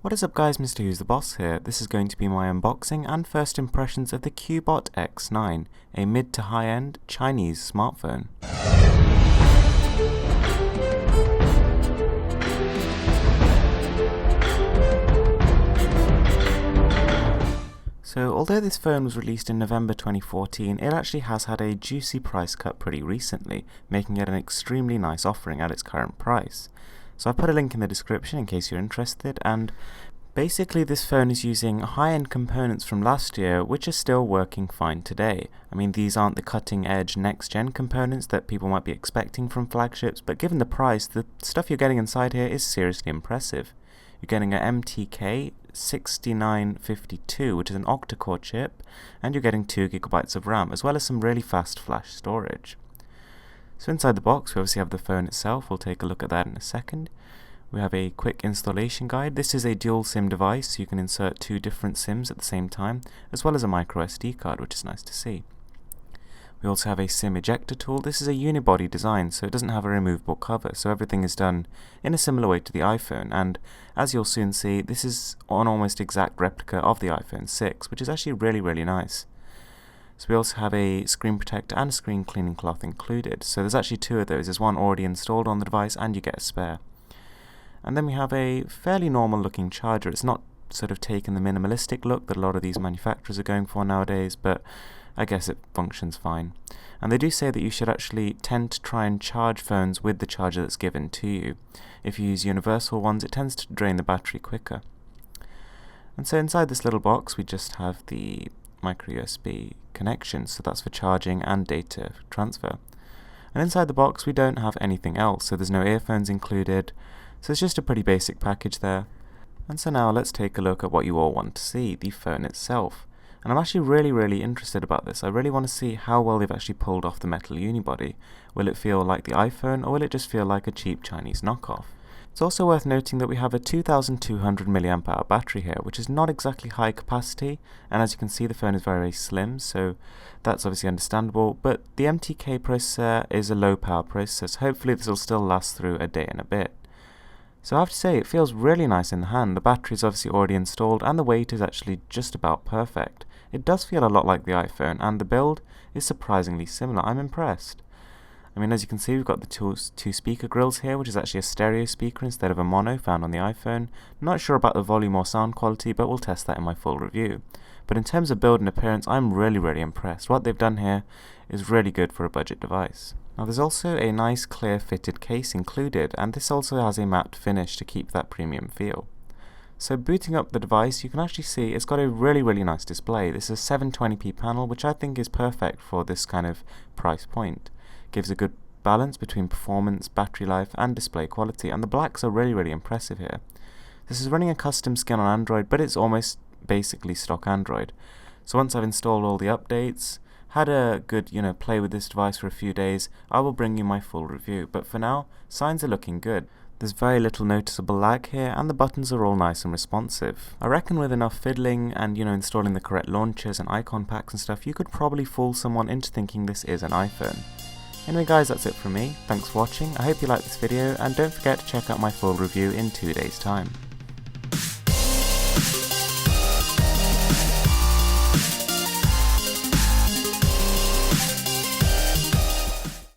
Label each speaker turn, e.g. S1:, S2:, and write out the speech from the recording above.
S1: What is up guys, Mr. Who's the Boss here. This is going to be my unboxing and first impressions of the Cubot X9, a mid to high-end Chinese smartphone. So although this phone was released in November 2014, it actually has had a juicy price cut pretty recently, making it an extremely nice offering at its current price. So I've put a link in the description in case you're interested, and basically this phone is using high-end components from last year which are still working fine today. I mean, these aren't the cutting-edge next-gen components that people might be expecting from flagships, but given the price, the stuff you're getting inside here is seriously impressive. You're getting a MTK 6952, which is an octa-core chip, and you're getting 2 GB of RAM, as well as some really fast flash storage. So inside the box we obviously have the phone itself. We'll take a look at that in a second. We have a quick installation guide. This is a dual SIM device, so you can insert 2 different SIMs at the same time, as well as a micro SD card, which is nice to see. We also have a SIM ejector tool. This is a unibody design, so it doesn't have a removable cover, so everything is done in a similar way to the iPhone, and as you'll soon see, this is an almost exact replica of the iPhone 6, which is actually really nice. So we also have a screen protector and a screen cleaning cloth included. So there's actually 2 of those. There's one already installed on the device and you get a spare. And then we have a fairly normal looking charger. It's not sort of taken the minimalistic look that a lot of these manufacturers are going for nowadays, but I guess it functions fine. And they do say that you should actually tend to try and charge phones with the charger that's given to you. If you use universal ones, it tends to drain the battery quicker. And so inside this little box we just have the micro USB connection, so that's for charging and data transfer. And inside the box we don't have anything else, so there's no earphones included, so it's just a pretty basic package there. And so now let's take a look at what you all want to see, the phone itself. And I'm actually really interested about this. I really want to see how well they've actually pulled off the metal unibody. Will it feel like the iPhone, or will it just feel like a cheap Chinese knockoff? It's also worth noting that we have a 2200 mAh battery here, which is not exactly high capacity, and as you can see the phone is very slim, so that's obviously understandable, but the MTK processor is a low power processor, so hopefully this will still last through a day and a bit. So I have to say, it feels really nice in the hand. The battery is obviously already installed, and the weight is actually just about perfect. It does feel a lot like the iPhone, and the build is surprisingly similar. I'm impressed. I mean, as you can see, we've got the 2 speaker grills here, which is actually a stereo speaker instead of a mono found on the iPhone. Not sure about the volume or sound quality, but we'll test that in my full review. But in terms of build and appearance, I'm really impressed. What they've done here is really good for a budget device. Now there's also a nice clear fitted case included, and this also has a matte finish to keep that premium feel. So booting up the device, you can actually see it's got a really nice display. This is a 720p panel, which I think is perfect for this kind of price point. Gives a good balance between performance, battery life and display quality, and the blacks are really impressive here. This is running a custom skin on Android, but it's almost basically stock Android. So once I've installed all the updates, had a good play with this device for a few days, I will bring you my full review, but for now signs are looking good. There's very little noticeable lag here, and the buttons are all nice and responsive. I reckon with enough fiddling and installing the correct launchers and icon packs and stuff, you could probably fool someone into thinking this is an iPhone. Anyway guys, that's it from me. Thanks for watching. I hope you liked this video, and don't forget to check out my full review in 2 days' time.